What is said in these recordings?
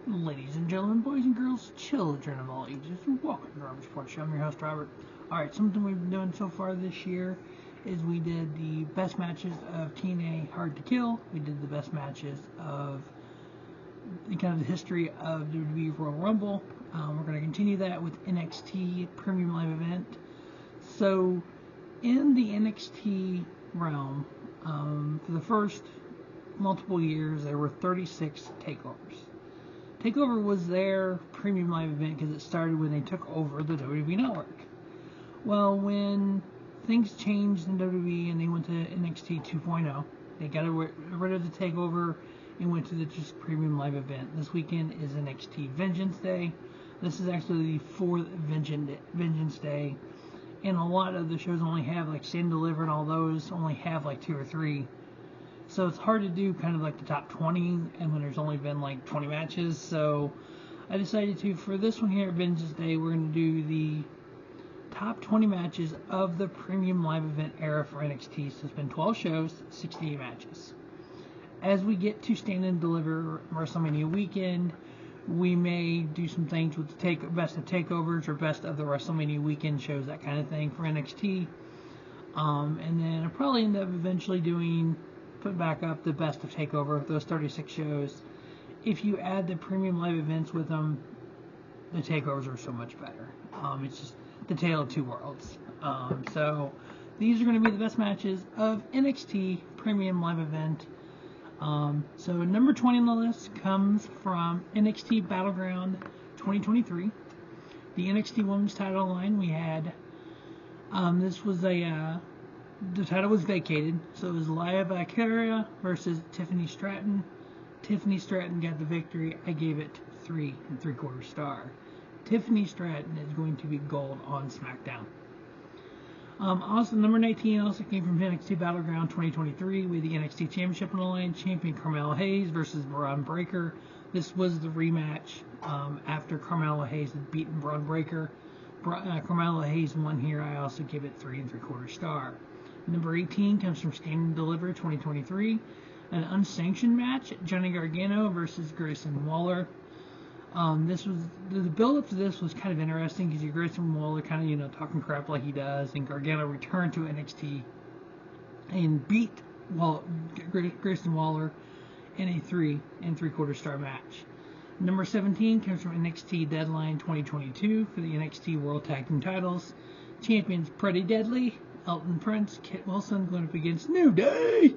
Ladies and gentlemen, boys and girls, children of all ages, welcome to Robert Sports Show. I'm your host, Robert. Alright, something we've been doing so far this year is we did the best matches of TNA Hard to Kill. We did the best matches of the history of WWE Royal Rumble. We're going to continue that with NXT Premium Live Event. So, in the NXT realm, for the first multiple years, there were 36 takeovers. TakeOver was their premium live event because it started when they took over the WWE Network. Well, when things changed in WWE and they went to NXT 2.0, they got rid of the TakeOver and went to the just premium live event. This weekend is NXT Vengeance Day. This is actually the fourth Vengeance Day, and a lot of the shows only have, like Stand Deliver and all those, only have like 2 or 3. So it's hard to do kind of like the top 20, and when there's only been like 20 matches. So I decided to, for this one here at Vengeance Day, we're going to do the top 20 matches of the premium live event era for NXT. So it's been 12 shows, 68 matches. As we get to Stand and Deliver WrestleMania weekend, we may do some things with the best of takeovers or best of the WrestleMania weekend shows, that kind of thing for NXT. And then I'll probably end up eventually put back up the best of TakeOver, those 36 shows. If you add the premium live events with them, the takeovers are so much better. It's just the tale of two worlds. So these are going to be the best matches of NXT Premium Live Event. So number 20 on the list comes from NXT Battleground 2023. The NXT Women's title line we had. This was the title was vacated, so it was Lia Valkyria versus Tiffany Stratton. Tiffany Stratton got the victory. I gave it 3 3/4 star. Tiffany Stratton is going to be gold on SmackDown. Also, number 19 also came from NXT Battleground 2023 with the NXT Championship on the line. Champion Carmelo Hayes versus Braun Breaker. This was the rematch after Carmelo Hayes had beaten Braun Breaker. Carmelo Hayes won here. I also give it 3 3/4 star. Number 18 comes from Stand and Deliver 2023. An unsanctioned match, Johnny Gargano versus Grayson Waller. This was the build-up to this was kind of interesting because Grayson Waller kind of talking crap like he does, and Gargano returned to NXT and beat Grayson Waller in a 3 3/4 star match. Number 17 comes from NXT Deadline 2022 for the NXT World Tag Team titles. Champions Pretty Deadly, Elton Prince, Kit Wilson going up against New Day,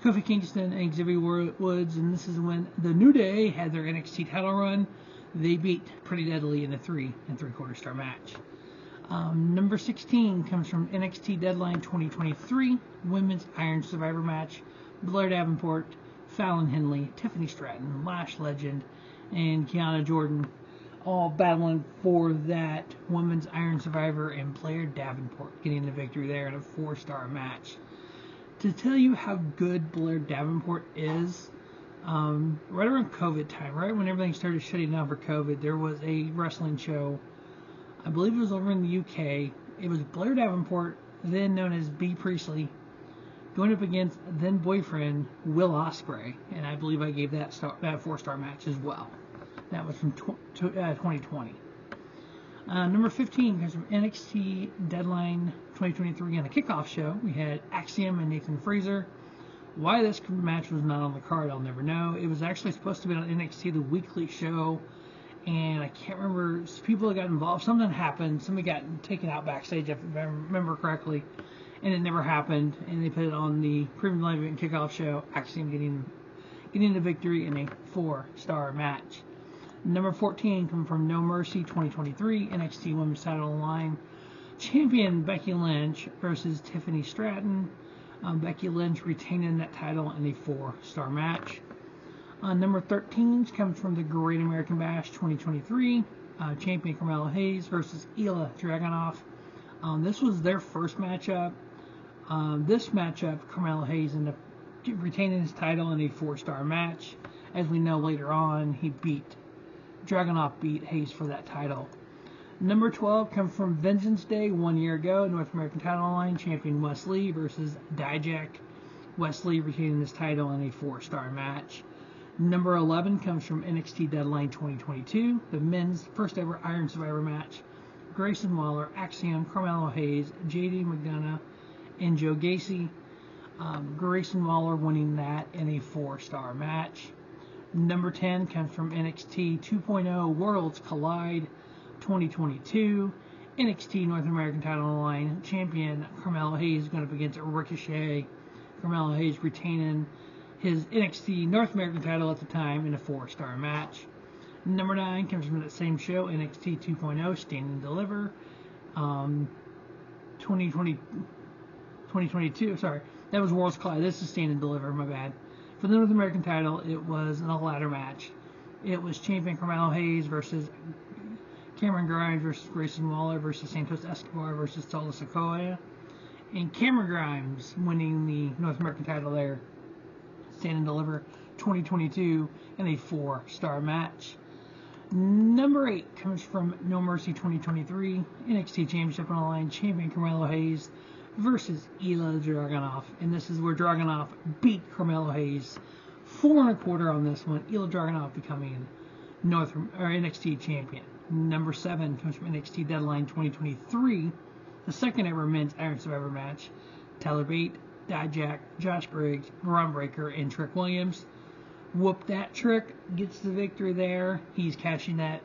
Kofi Kingston, and Xavier Woods, and this is when the New Day had their NXT title run. They beat Pretty Deadly in a 3 3/4 star match. Number 16 comes from NXT Deadline 2023 Women's Iron Survivor match. Blair Davenport, Fallon Henley, Tiffany Stratton, Lash Legend, and Kiana Jordan all battling for that Women's Iron Survivor, and Blair Davenport getting the victory there in a 4-star match. To tell you how good Blair Davenport is, right around COVID time, right when everything started shutting down for COVID, there was a wrestling show, I believe it was over in the UK. It was Blair Davenport, then known as B. Priestley, going up against then boyfriend Will Ospreay, and I believe I gave that 4-star match as well. That was from 2020. Number 15 comes from NXT Deadline 2023 on the kickoff show. We had Axiom and Nathan Fraser. Why this match was not on the card, I'll never know. It was actually supposed to be on NXT, the weekly show, and I can't remember. People got involved. Something happened. Somebody got taken out backstage, if I remember correctly, and it never happened. And they put it on the Premium Live Event kickoff show. Axiom getting the victory in a 4-star match. Number 14 coming from No Mercy 2023 NXT Women's title line. Champion Becky Lynch versus Tiffany Stratton. Becky Lynch retaining that title in a 4-star match. Number 13 comes from the Great American Bash 2023. Champion Carmelo Hayes versus Ilya Dragunov. This was their first matchup. This matchup, Carmelo Hayes ended up retaining his title in a 4-star match. As we know later on, Dragunov beat Hayes for that title. Number 12 comes from Vengeance Day 1 year ago, North American title line, champion Wes Lee versus Dijak. Wes Lee retaining this title in a 4-star match. Number 11 comes from NXT Deadline 2022, the men's first ever Iron Survivor match. Grayson Waller, Axiom, Carmelo Hayes, JD McDonough, and Joe Gacy. Grayson Waller winning that in a 4-star match. Number 10 comes from NXT 2.0 Worlds Collide 2022. NXT North American title on the line. Champion Carmelo Hayes going up against Ricochet. Carmelo Hayes retaining his NXT North American title at the time in a 4-star match. Number 9 comes from that same show, NXT 2.0 Stand and Deliver 2022. Sorry, that was Worlds Collide. This is Stand and Deliver, my bad. For the North American title, it was a ladder match. It was champion Carmelo Hayes versus Cameron Grimes versus Grayson Waller versus Santos Escobar versus Solo Sikoa. And Cameron Grimes winning the North American title there. Stand and Deliver 2022 in a 4-star match. Number 8 comes from No Mercy 2023. NXT Championship on the line. Champion Carmelo Hayes versus Ilya Dragunov. And this is where Dragunov beat Carmelo Hayes 4 1/4 on this one. Ilya Dragunov becoming NXT champion. Number 7 comes from NXT Deadline 2023. The second ever men's Iron Survivor match. Tyler Bate, Dijak, Josh Briggs, Braun Breaker, and Trick Williams. Whoop that Trick gets the victory there. He's cashing that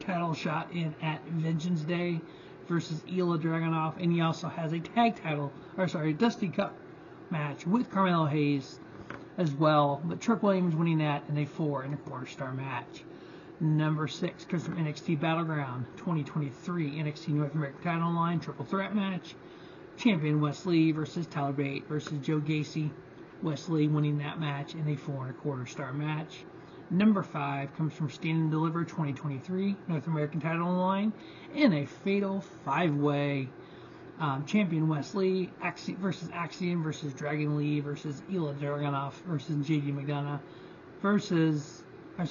title shot in at Vengeance Day versus Ilya Dragunov, and he also has a Dusty Cup match with Carmelo Hayes as well. But Trick Williams winning that in a 4 1/4 star match. Number 6 comes from NXT Battleground 2023 NXT North American title line triple threat match. Champion Wes Lee versus Tyler Bate versus Joe Gacy. Wes Lee winning that match in a 4 1/4 star match. Number 5 comes from Stand and Deliver 2023 North American title line in a fatal 5-way. Champion Wes Lee versus Axiom versus Dragon Lee versus Ilya Dragunov versus JD McDonough versus... who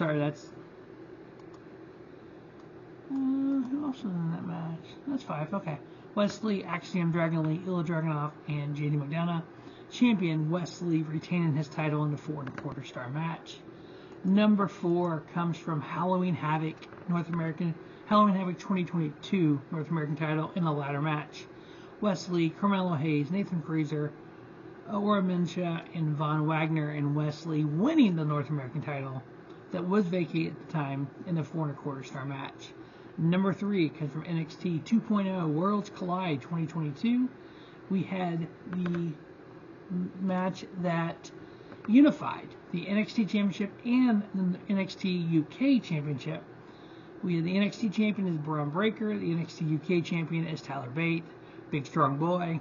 else was in that match? That's 5, okay. Wes Lee, Axiom, Dragon Lee, Ilya Dragunov, and JD McDonough. Champion Wes Lee retaining his title in the 4 1/4 star match. Number 4 comes from Halloween Havoc 2022 North American title in a ladder match. Wes Lee, Carmelo Hayes, Nathan Fraser, Ora Mensah, and Von Wagner, and Wes Lee winning the North American title that was vacated at the time in a 4 1/4 star match. Number 3 comes from NXT 2.0 Worlds Collide 2022. We had the match that unified the NXT Championship and the NXT UK Championship. We had the NXT Champion is Braun Breaker, the NXT UK Champion is Tyler Bate, big strong boy,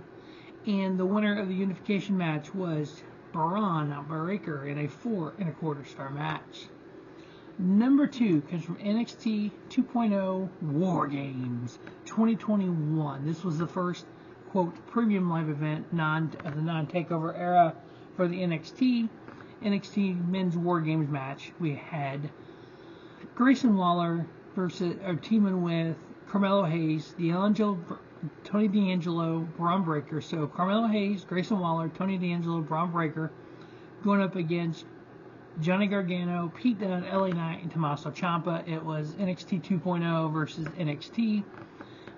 and the winner of the unification match was Braun Breaker in a 4 1/4 star match. Number 2 comes from NXT 2.0 War Games 2021. This was the first, quote, premium live event of the non-takeover era for the NXT Men's War Games match. We had Grayson Waller teaming with Carmelo Hayes, Tony D'Angelo, Braun Breaker. So Carmelo Hayes, Grayson Waller, Tony D'Angelo, Braun Breaker going up against Johnny Gargano, Pete Dunne, LA Knight, and Tommaso Ciampa. It was NXT 2.0 versus NXT.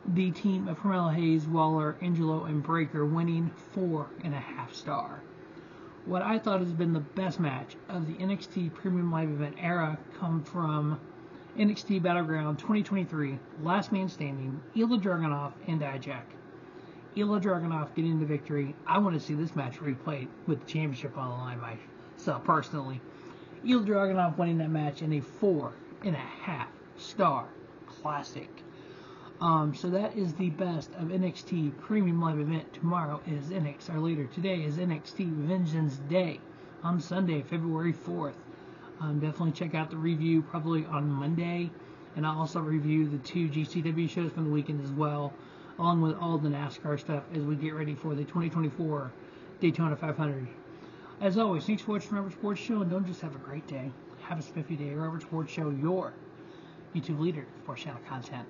The team of Carmelo Hayes, Waller, Angelo, and Breaker winning 4 1/2 star. What I thought has been the best match of the NXT Premium Live Event era come from NXT Battleground 2023, Last Man Standing, Ilya Dragunov, and Dijak. Ilya Dragunov getting the victory. I want to see this match replayed with the championship on the line myself personally. Ilya Dragunov winning that match in a 4 1/2 star classic. So that is the best of NXT Premium Live Event. Tomorrow is today is NXT Vengeance Day on Sunday, February 4th. Definitely check out the review probably on Monday, and I'll also review the 2 GCW shows from the weekend as well, along with all the NASCAR stuff as we get ready for the 2024 Daytona 500. As always, thanks for watching Robert Sports Show, and don't just have a great day, have a spiffy day. Robert Sports Show, your YouTube leader for sports channel content.